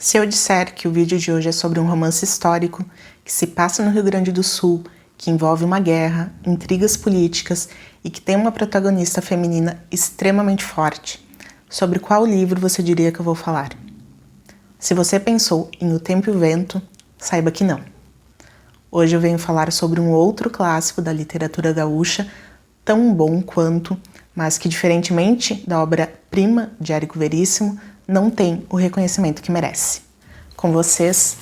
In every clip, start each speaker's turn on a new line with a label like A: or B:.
A: Se eu disser que o vídeo de hoje é sobre um romance histórico que se passa no Rio Grande do Sul, que envolve uma guerra, intrigas políticas e que tem uma protagonista feminina extremamente forte, sobre qual livro você diria que eu vou falar? Se você pensou em O Tempo e o Vento, saiba que não. Hoje eu venho falar sobre um outro clássico da literatura gaúcha, tão bom quanto, mas que, diferentemente da obra-prima de Érico Veríssimo, não tem o reconhecimento que merece. Com vocês,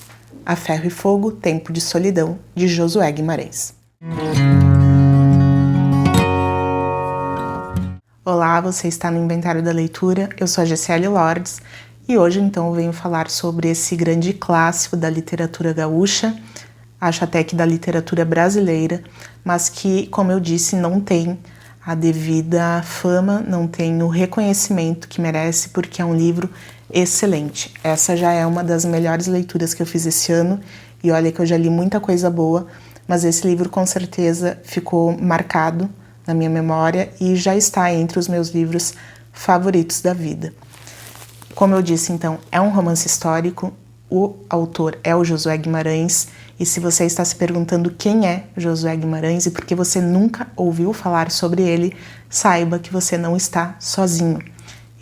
A: A Ferro e Fogo, Tempo de Solidão, de Josué Guimarães. Olá, você está no Inventário da Leitura, eu sou a Gessiele Lordes e hoje então eu venho falar sobre esse grande clássico da literatura gaúcha, acho até que da literatura brasileira, mas que, como eu disse, não tem a devida fama, não tem o reconhecimento que merece, porque é um livro excelente. Essa já é uma das melhores leituras que eu fiz esse ano, e olha que eu já li muita coisa boa, mas esse livro com certeza ficou marcado na minha memória e já está entre os meus livros favoritos da vida. Como eu disse, então, é um romance histórico, o autor é o Josué Guimarães, e se você está se perguntando quem é Josué Guimarães e por que você nunca ouviu falar sobre ele, saiba que você não está sozinho.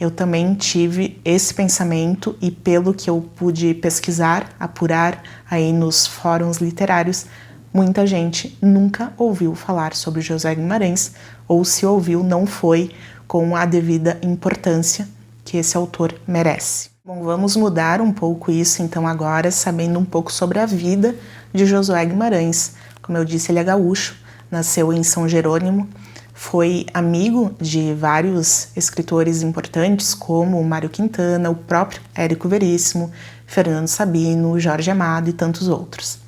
A: Eu também tive esse pensamento e, pelo que eu pude pesquisar, apurar aí nos fóruns literários, muita gente nunca ouviu falar sobre Josué Guimarães, ou se ouviu, não foi com a devida importância que esse autor merece. Bom, vamos mudar um pouco isso então agora, sabendo um pouco sobre a vida de Josué Guimarães. Como eu disse, ele é gaúcho, nasceu em São Jerônimo, foi amigo de vários escritores importantes, como Mário Quintana, o próprio Érico Veríssimo, Fernando Sabino, Jorge Amado e tantos outros.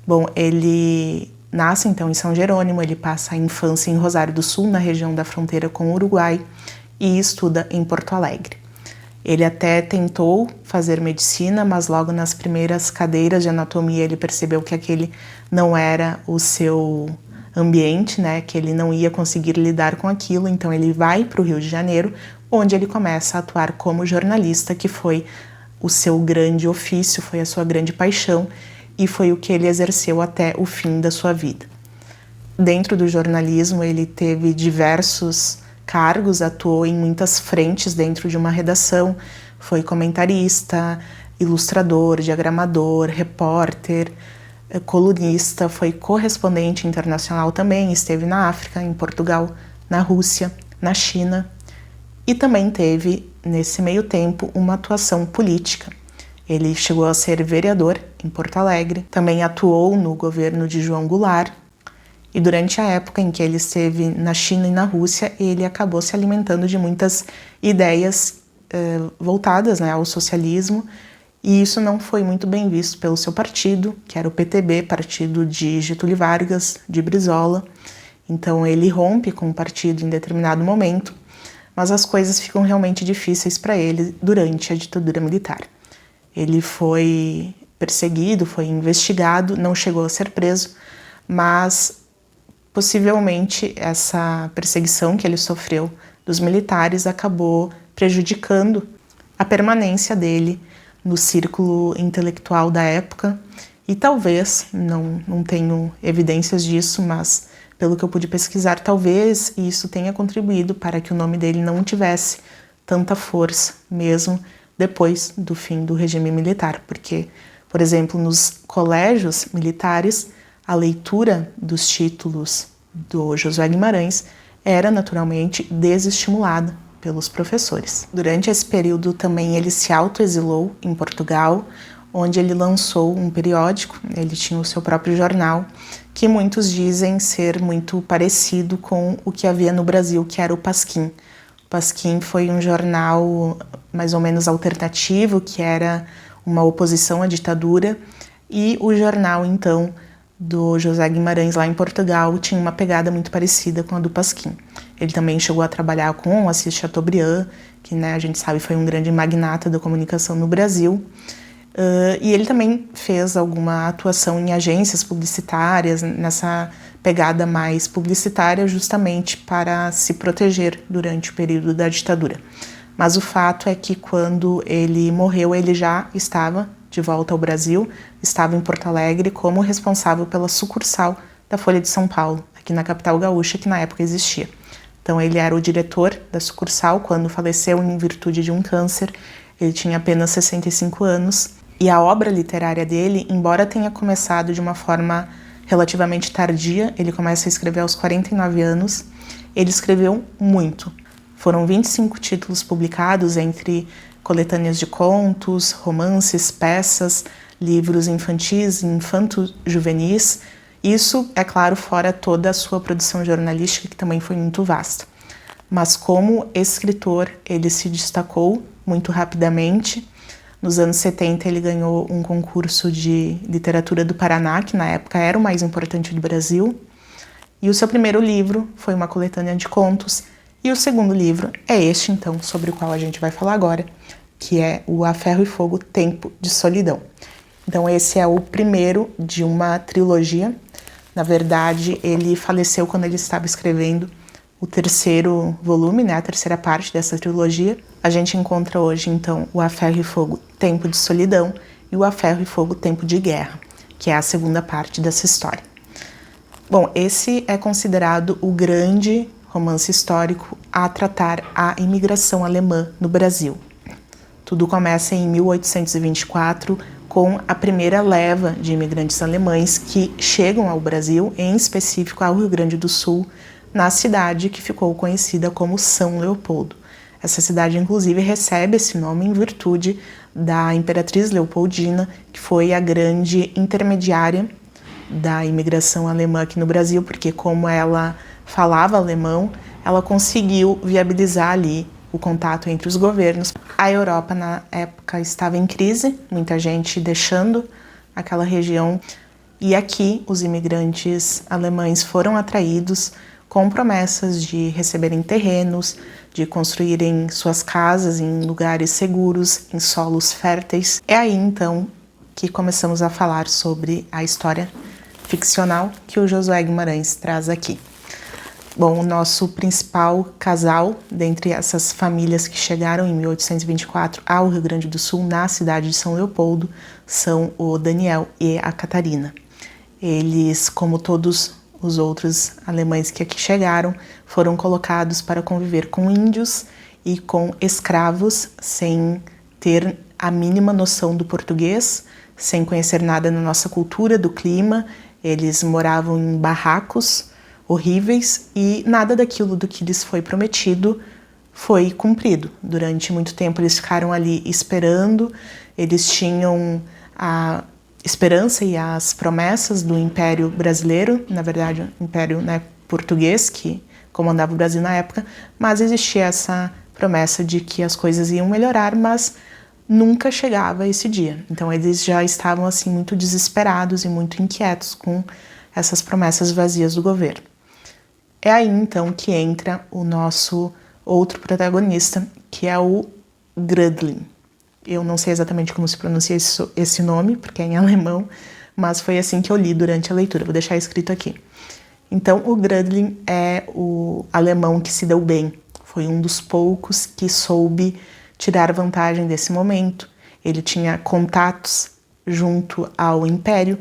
A: Bom, ele nasce então em São Jerônimo, ele passa a infância em Rosário do Sul, na região da fronteira com o Uruguai, e estuda em Porto Alegre. Ele até tentou fazer medicina, mas logo nas primeiras cadeiras de anatomia ele percebeu que aquele não era o seu ambiente, né? Que ele não ia conseguir lidar com aquilo, então ele vai para o Rio de Janeiro, onde ele começa a atuar como jornalista, que foi o seu grande ofício, foi a sua grande paixão e foi o que ele exerceu até o fim da sua vida. Dentro do jornalismo ele teve diversos cargos, atuou em muitas frentes dentro de uma redação, foi comentarista, ilustrador, diagramador, repórter, colunista, foi correspondente internacional também, esteve na África, em Portugal, na Rússia, na China e também teve, nesse meio tempo, uma atuação política. Ele chegou a ser vereador em Porto Alegre, também atuou no governo de João Goulart, e durante a época em que ele esteve na China e na Rússia, ele acabou se alimentando de muitas ideias voltadas, né, ao socialismo, e isso não foi muito bem visto pelo seu partido, que era o PTB, partido de Getúlio Vargas, de Brizola. Então ele rompe com o partido em determinado momento, mas as coisas ficam realmente difíceis para ele durante a ditadura militar. Ele foi perseguido, foi investigado, não chegou a ser preso, mas possivelmente essa perseguição que ele sofreu dos militares acabou prejudicando a permanência dele no círculo intelectual da época e talvez, não tenho evidências disso, mas pelo que eu pude pesquisar, talvez isso tenha contribuído para que o nome dele não tivesse tanta força mesmo depois do fim do regime militar, porque, por exemplo, nos colégios militares, a leitura dos títulos do Josué Guimarães era naturalmente desestimulada pelos professores. Durante esse período também ele se autoexilou em Portugal, onde ele lançou um periódico, ele tinha o seu próprio jornal, que muitos dizem ser muito parecido com o que havia no Brasil, que era o Pasquim. O Pasquim foi um jornal mais ou menos alternativo, que era uma oposição à ditadura, e o jornal, então, do Josué Guimarães lá em Portugal tinha uma pegada muito parecida com a do Pasquim. Ele também chegou a trabalhar com Assis Chateaubriand, que, né, a gente sabe foi um grande magnata da comunicação no Brasil, e ele também fez alguma atuação em agências publicitárias, nessa pegada mais publicitária, justamente para se proteger durante o período da ditadura. Mas o fato é que quando ele morreu, ele já estava de volta ao Brasil, estava em Porto Alegre como responsável pela sucursal da Folha de São Paulo, aqui na capital gaúcha, que na época existia. Então ele era o diretor da sucursal quando faleceu em virtude de um câncer. Ele tinha apenas 65 anos e a obra literária dele, embora tenha começado de uma forma relativamente tardia, ele começa a escrever aos 49 anos, ele escreveu muito. Foram 25 títulos publicados entre coletâneas de contos, romances, peças, livros infantis e infanto-juvenis. Isso, é claro, fora toda a sua produção jornalística, que também foi muito vasta. Mas como escritor, ele se destacou muito rapidamente. Nos anos 70, ele ganhou um concurso de literatura do Paraná, que na época era o mais importante do Brasil. E o seu primeiro livro foi uma coletânea de contos. E o segundo livro é este, então, sobre o qual a gente vai falar agora, que é o A Ferro e Fogo, Tempo de Solidão. Então, esse é o primeiro de uma trilogia. Na verdade, ele faleceu quando ele estava escrevendo o terceiro volume, né, a terceira parte dessa trilogia. A gente encontra hoje, então, o A Ferro e Fogo, Tempo de Solidão e o A Ferro e Fogo, Tempo de Guerra, que é a segunda parte dessa história. Bom, esse é considerado o grande romance histórico a tratar a imigração alemã no Brasil. Tudo começa em 1824 com a primeira leva de imigrantes alemães que chegam ao Brasil, em específico ao Rio Grande do Sul, na cidade que ficou conhecida como São Leopoldo. Essa cidade, inclusive, recebe esse nome em virtude da Imperatriz Leopoldina, que foi a grande intermediária da imigração alemã aqui no Brasil, porque como ela falava alemão, ela conseguiu viabilizar ali o contato entre os governos. A Europa, na época, estava em crise, muita gente deixando aquela região, e aqui os imigrantes alemães foram atraídos com promessas de receberem terrenos, de construírem suas casas em lugares seguros, em solos férteis. É aí, então, que começamos a falar sobre a história ficcional que o Josué Guimarães traz aqui. Bom, o nosso principal casal, dentre essas famílias que chegaram em 1824 ao Rio Grande do Sul, na cidade de São Leopoldo, são o Daniel e a Catarina. Eles, como todos os outros alemães que aqui chegaram, foram colocados para conviver com índios e com escravos, sem ter a mínima noção do português, sem conhecer nada da nossa cultura, do clima. Eles moravam em barracos horríveis e nada daquilo do que lhes foi prometido foi cumprido. Durante muito tempo eles ficaram ali esperando, eles tinham a esperança e as promessas do Império Brasileiro, na verdade o Império, né, português, que comandava o Brasil na época, mas existia essa promessa de que as coisas iam melhorar, mas nunca chegava esse dia. Então eles já estavam assim muito desesperados e muito inquietos com essas promessas vazias do governo. É aí então que entra o nosso outro protagonista, que é o Grödlin. Eu não sei exatamente como se pronuncia esse nome, porque é em alemão, mas foi assim que eu li durante a leitura. Vou deixar escrito aqui. Então, o Grödlin é o alemão que se deu bem. Foi um dos poucos que soube tirar vantagem desse momento. Ele tinha contatos junto ao Império.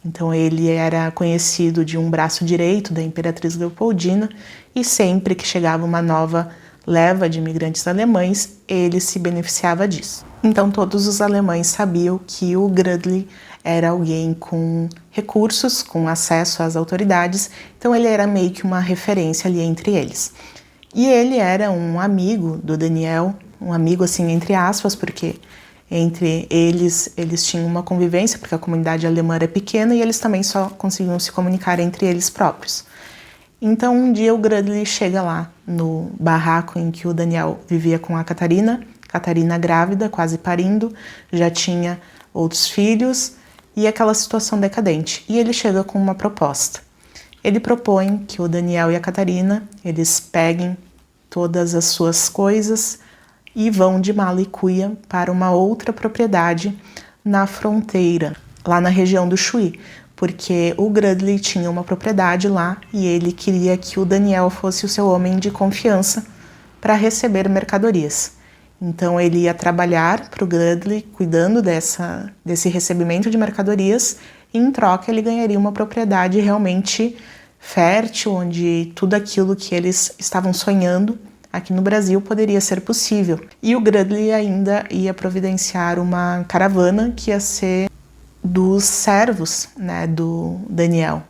A: Então ele era conhecido de um braço direito da Imperatriz Leopoldina e sempre que chegava uma nova leva de imigrantes alemães, ele se beneficiava disso. Então todos os alemães sabiam que o Grödlin era alguém com recursos, com acesso às autoridades, então ele era meio que uma referência ali entre eles. E ele era um amigo do Daniel, um amigo assim entre aspas, porque entre eles tinham uma convivência, porque a comunidade alemã era pequena e eles também só conseguiam se comunicar entre eles próprios. Então um dia o Grödlin chega lá no barraco em que o Daniel vivia com a Catarina grávida, quase parindo, já tinha outros filhos e aquela situação decadente. E ele chega com uma proposta. Ele propõe que o Daniel e a Catarina, eles peguem todas as suas coisas e vão de mala e cuia para uma outra propriedade na fronteira, lá na região do Chuí, porque o Grödlin tinha uma propriedade lá e ele queria que o Daniel fosse o seu homem de confiança para receber mercadorias. Então ele ia trabalhar para o Grudley, cuidando desse recebimento de mercadorias, e em troca ele ganharia uma propriedade realmente fértil, onde tudo aquilo que eles estavam sonhando aqui no Brasil poderia ser possível. E o Grudley ainda ia providenciar uma caravana que ia ser dos servos, né, do Daniel.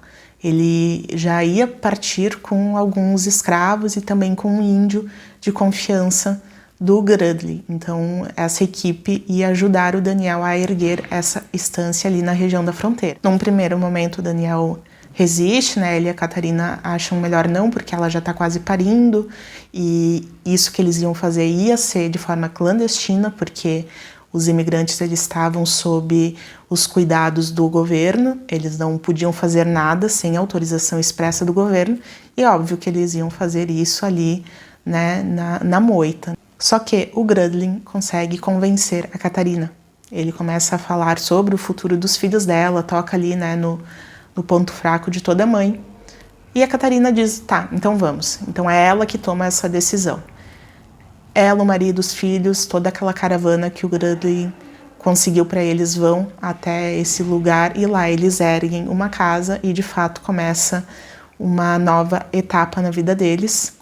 A: Ele já ia partir com alguns escravos e também com um índio de confiança do Grudley. Então, essa equipe ia ajudar o Daniel a erguer essa estância ali na região da fronteira. Num primeiro momento, o Daniel resiste, né? Ele e a Catarina acham melhor não, porque ela já está quase parindo, e isso que eles iam fazer ia ser de forma clandestina, porque os imigrantes eles estavam sob os cuidados do governo, eles não podiam fazer nada sem autorização expressa do governo, e óbvio que eles iam fazer isso ali, né, na moita. Só que o Grudley consegue convencer a Catarina. Ele começa a falar sobre o futuro dos filhos dela, toca ali, né, no ponto fraco de toda mãe. E a Catarina diz, tá, então vamos. Então é ela que toma essa decisão. Ela, o marido, os filhos, toda aquela caravana que o Grudley conseguiu para eles vão até esse lugar e lá eles erguem uma casa e de fato começa uma nova etapa na vida deles.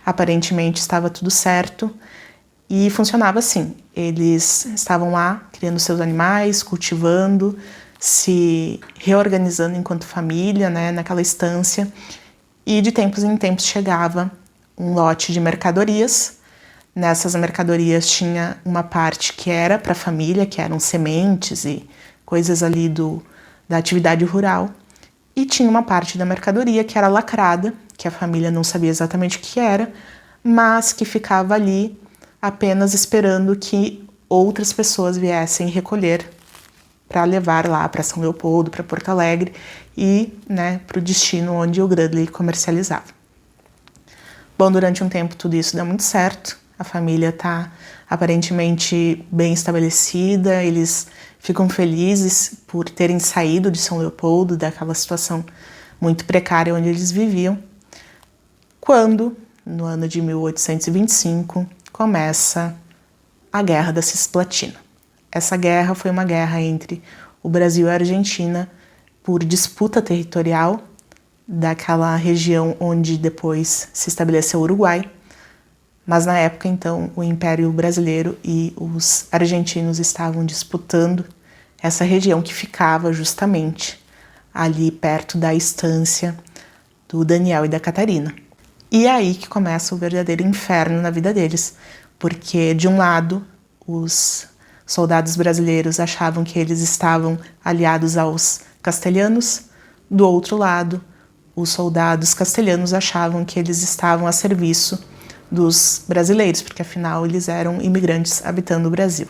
A: Aparentemente estava tudo certo e funcionava assim. Eles estavam lá criando seus animais, cultivando, se reorganizando enquanto família, né, naquela estância. E de tempos em tempos chegava um lote de mercadorias. Nessas mercadorias tinha uma parte que era para a família, que eram sementes e coisas ali da atividade rural. E tinha uma parte da mercadoria que era lacrada, que a família não sabia exatamente o que era, mas que ficava ali apenas esperando que outras pessoas viessem recolher para levar lá para São Leopoldo, para Porto Alegre e, né, para o destino onde o Grudley comercializava. Bom, durante um tempo tudo isso deu muito certo, a família está aparentemente bem estabelecida, eles ficam felizes por terem saído de São Leopoldo, daquela situação muito precária onde eles viviam, quando, no ano de 1825, começa a Guerra da Cisplatina. Essa guerra foi uma guerra entre o Brasil e a Argentina por disputa territorial daquela região onde depois se estabeleceu o Uruguai. Mas na época, então, o Império Brasileiro e os argentinos estavam disputando essa região que ficava justamente ali perto da estância do Daniel e da Catarina. E é aí que começa o verdadeiro inferno na vida deles, porque de um lado os soldados brasileiros achavam que eles estavam aliados aos castelhanos, do outro lado os soldados castelhanos achavam que eles estavam a serviço dos brasileiros, porque afinal eles eram imigrantes habitando o Brasil.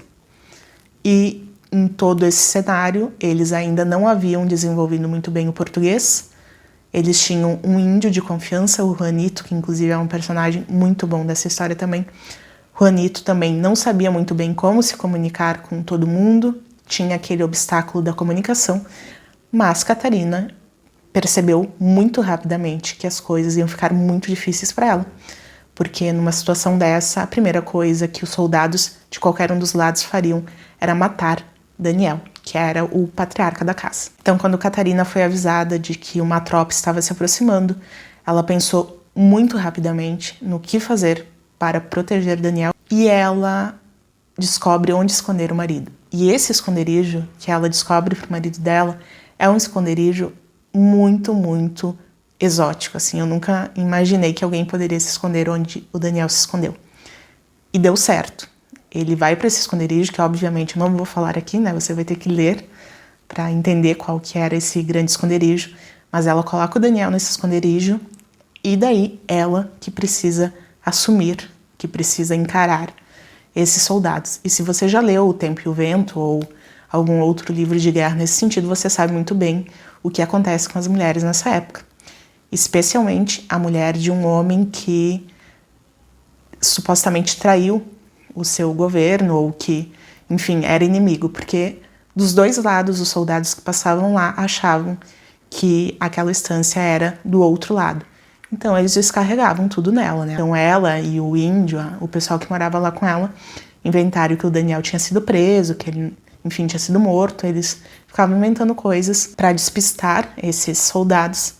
A: E em todo esse cenário, eles ainda não haviam desenvolvido muito bem o português. Eles tinham um índio de confiança, o Juanito, que inclusive é um personagem muito bom dessa história também. Juanito também não sabia muito bem como se comunicar com todo mundo, tinha aquele obstáculo da comunicação, mas Catarina percebeu muito rapidamente que as coisas iam ficar muito difíceis para ela. Porque numa situação dessa, a primeira coisa que os soldados de qualquer um dos lados fariam era matar Daniel, que era o patriarca da casa. Então, quando Catarina foi avisada de que uma tropa estava se aproximando, ela pensou muito rapidamente no que fazer para proteger Daniel e ela descobre onde esconder o marido. E esse esconderijo que ela descobre para o marido dela é um esconderijo muito, muito exótico, assim, eu nunca imaginei que alguém poderia se esconder onde o Daniel se escondeu. E deu certo. Ele vai para esse esconderijo, que obviamente eu não vou falar aqui, né? Você vai ter que ler para entender qual que era esse grande esconderijo. Mas ela coloca o Daniel nesse esconderijo e daí ela que precisa assumir, que precisa encarar esses soldados. E se você já leu O Tempo e o Vento ou algum outro livro de guerra nesse sentido, você sabe muito bem o que acontece com as mulheres nessa época. Especialmente a mulher de um homem que supostamente traiu o seu governo ou que, enfim, era inimigo, porque dos dois lados os soldados que passavam lá achavam que aquela estância era do outro lado. Então eles descarregavam tudo nela, né? Então ela e o índio, o pessoal que morava lá com ela, inventário que o Daniel tinha sido preso, que ele, enfim, tinha sido morto. Eles ficavam inventando coisas para despistar esses soldados.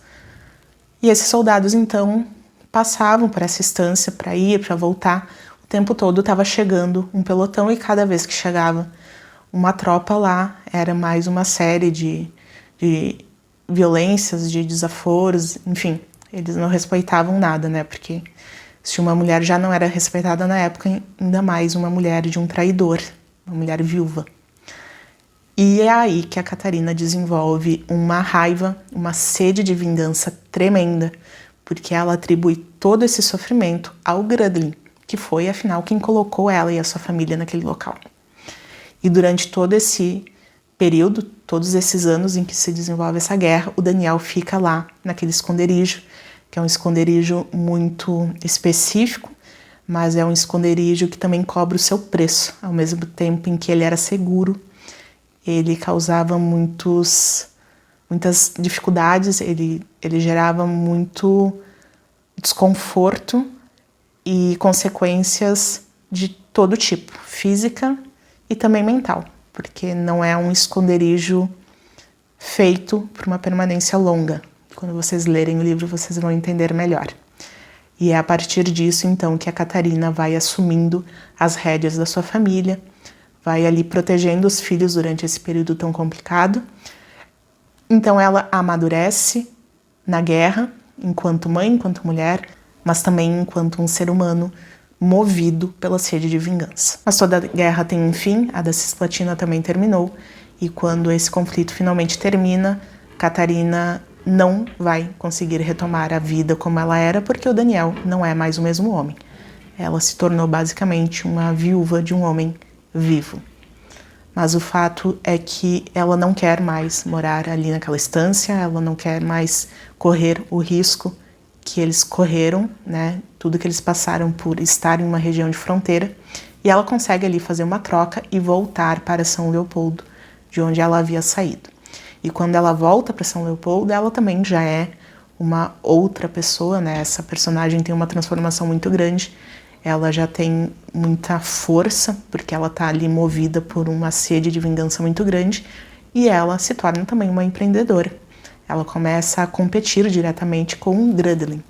A: E esses soldados, então, passavam por essa estância para ir, para voltar. O tempo todo estava chegando um pelotão e cada vez que chegava uma tropa lá, era mais uma série de violências, de desaforos, enfim. Eles não respeitavam nada, né? Porque se uma mulher já não era respeitada na época, ainda mais uma mulher de um traidor, uma mulher viúva. E é aí que a Catarina desenvolve uma raiva, uma sede de vingança tremenda, porque ela atribui todo esse sofrimento ao Grudlin, que foi, afinal, quem colocou ela e a sua família naquele local. E durante todo esse período, todos esses anos em que se desenvolve essa guerra, o Daniel fica lá, naquele esconderijo, que é um esconderijo muito específico, mas é um esconderijo que também cobra o seu preço, ao mesmo tempo em que ele era seguro. Ele causava muitas dificuldades, ele gerava muito desconforto e consequências de todo tipo, física e também mental, porque não é um esconderijo feito por uma permanência longa. Quando vocês lerem o livro, vocês vão entender melhor. E é a partir disso, então, que a Catarina vai assumindo as rédeas da sua família, vai ali protegendo os filhos durante esse período tão complicado. Então ela amadurece na guerra, enquanto mãe, enquanto mulher, mas também enquanto um ser humano movido pela sede de vingança. Mas toda guerra tem um fim, a da Cisplatina também terminou, e quando esse conflito finalmente termina, Catarina não vai conseguir retomar a vida como ela era, porque o Daniel não é mais o mesmo homem. Ela se tornou basicamente uma viúva de um homem vivo. Mas o fato é que ela não quer mais morar ali naquela estância, ela não quer mais correr o risco que eles correram, né? Tudo que eles passaram por estar em uma região de fronteira. E ela consegue ali fazer uma troca e voltar para São Leopoldo, de onde ela havia saído. E quando ela volta para São Leopoldo, ela também já é uma outra pessoa, né? Essa personagem tem uma transformação muito grande. Ela já tem muita força, porque ela está ali movida por uma sede de vingança muito grande, e ela se torna também uma empreendedora. Ela começa a competir diretamente com o Grudlin.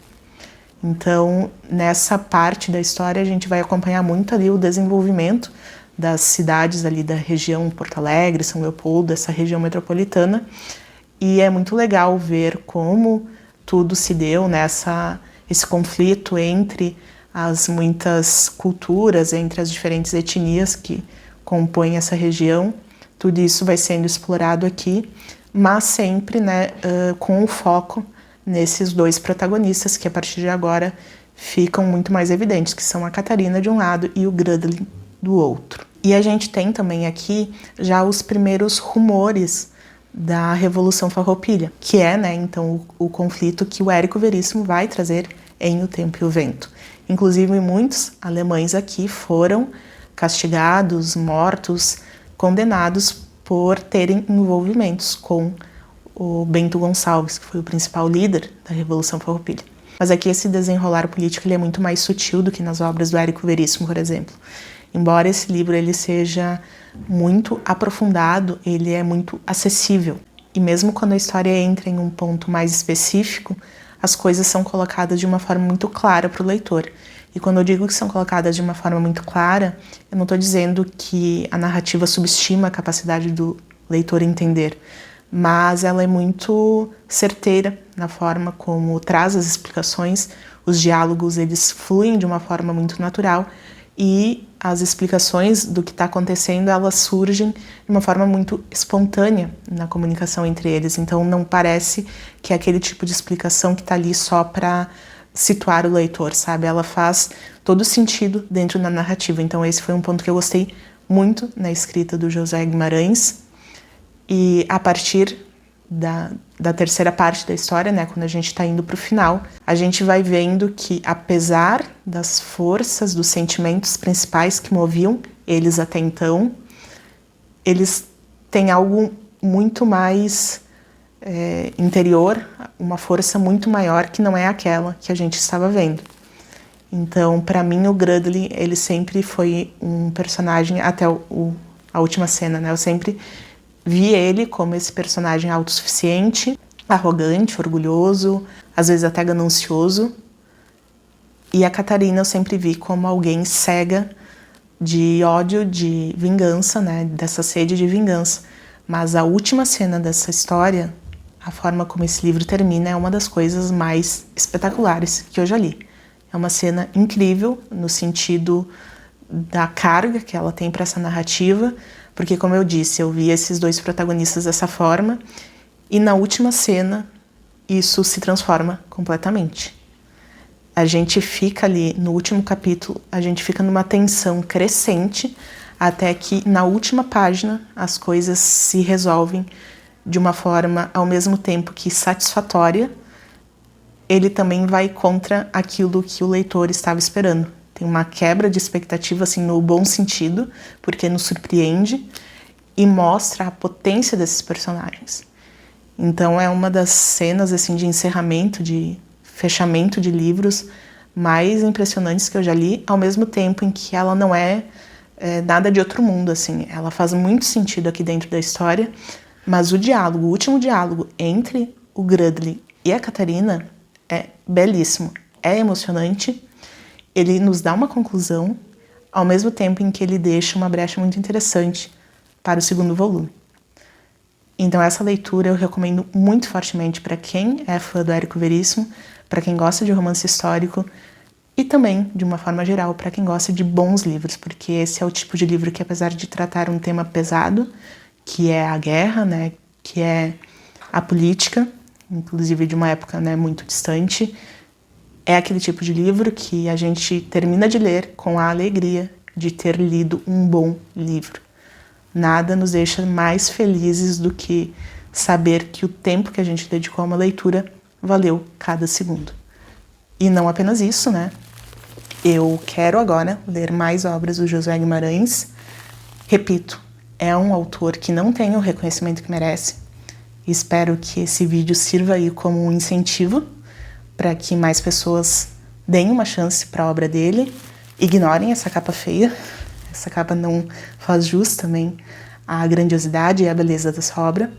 A: Então, nessa parte da história, a gente vai acompanhar muito ali o desenvolvimento das cidades ali da região Porto Alegre, São Leopoldo, essa região metropolitana, e é muito legal ver como tudo se deu esse conflito entre as muitas culturas, entre as diferentes etnias que compõem essa região. Tudo isso vai sendo explorado aqui, mas sempre, né, com o foco nesses dois protagonistas que a partir de agora ficam muito mais evidentes, que são a Catarina de um lado e o Grudlin do outro. E a gente tem também aqui já os primeiros rumores da Revolução Farroupilha, que é, né, então, o conflito que o Érico Veríssimo vai trazer em O Tempo e o Vento. Inclusive, muitos alemães aqui foram castigados, mortos, condenados por terem envolvimentos com o Bento Gonçalves, que foi o principal líder da Revolução Farroupilha. Mas aqui esse desenrolar político ele é muito mais sutil do que nas obras do Érico Veríssimo, por exemplo. Embora esse livro ele seja muito aprofundado, ele é muito acessível. E mesmo quando a história entra em um ponto mais específico, as coisas são colocadas de uma forma muito clara para o leitor. E quando eu digo que são colocadas de uma forma muito clara, eu não estou dizendo que a narrativa subestima a capacidade do leitor entender, mas ela é muito certeira na forma como traz as explicações, os diálogos eles fluem de uma forma muito natural e as explicações do que está acontecendo, elas surgem de uma forma muito espontânea na comunicação entre eles. Então não parece que é aquele tipo de explicação que está ali só para situar o leitor, sabe? Ela faz todo sentido dentro da narrativa. Então esse foi um ponto que eu gostei muito na escrita do José Guimarães. E a partir da terceira parte da história, né, quando a gente está indo para o final, a gente vai vendo que, apesar das forças, dos sentimentos principais que moviam eles até então, eles têm algo muito mais interior, uma força muito maior que não é aquela que a gente estava vendo. Então, para mim, o Grudley, ele sempre foi um personagem, até a última cena, né? Eu sempre vi ele como esse personagem autossuficiente, arrogante, orgulhoso, às vezes até ganancioso. E a Catarina eu sempre vi como alguém cega de ódio, de vingança, né? Dessa sede de vingança. Mas a última cena dessa história, a forma como esse livro termina, é uma das coisas mais espetaculares que eu já li. É uma cena incrível no sentido da carga que ela tem para essa narrativa, porque, como eu disse, eu vi esses dois protagonistas dessa forma, e na última cena isso se transforma completamente. A gente fica ali, no último capítulo, a gente fica numa tensão crescente, até que na última página as coisas se resolvem de uma forma, ao mesmo tempo que satisfatória, ele também vai contra aquilo que o leitor estava esperando. Tem uma quebra de expectativa, assim, no bom sentido, porque nos surpreende e mostra a potência desses personagens. Então é uma das cenas, assim, de encerramento, de fechamento de livros mais impressionantes que eu já li, ao mesmo tempo em que ela não é nada de outro mundo, assim. Ela faz muito sentido aqui dentro da história, mas o diálogo, o último diálogo entre o Grudley e a Catarina é belíssimo, é emocionante, ele nos dá uma conclusão, ao mesmo tempo em que ele deixa uma brecha muito interessante para o segundo volume. Então essa leitura eu recomendo muito fortemente para quem é fã do Érico Veríssimo, para quem gosta de romance histórico e também, de uma forma geral, para quem gosta de bons livros, porque esse é o tipo de livro que, apesar de tratar um tema pesado, que é a guerra, né, que é a política, inclusive de uma época, né, muito distante, é aquele tipo de livro que a gente termina de ler com a alegria de ter lido um bom livro. Nada nos deixa mais felizes do que saber que o tempo que a gente dedicou a uma leitura valeu cada segundo. E não apenas isso, né? Eu quero agora ler mais obras do Josué Guimarães. Repito, é um autor que não tem o reconhecimento que merece. Espero que esse vídeo sirva aí como um incentivo para que mais pessoas deem uma chance para a obra dele, ignorem essa capa feia. Essa capa não faz jus também à grandiosidade e à beleza dessa obra,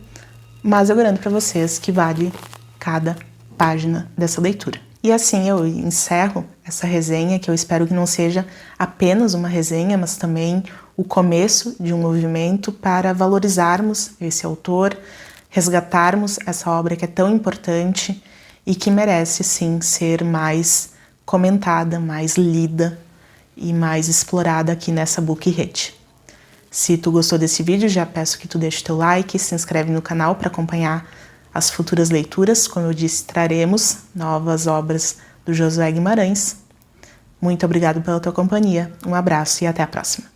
A: mas eu garanto para vocês que vale cada página dessa leitura. E assim eu encerro essa resenha, que eu espero que não seja apenas uma resenha, mas também o começo de um movimento para valorizarmos esse autor, resgatarmos essa obra que é tão importante e que merece, sim, ser mais comentada, mais lida e mais explorada aqui nessa Book Rede. Se tu gostou desse vídeo, já peço que tu deixe teu like, se inscreve no canal para acompanhar as futuras leituras. Como eu disse, traremos novas obras do Josué Guimarães. Muito obrigado pela tua companhia, um abraço e até a próxima.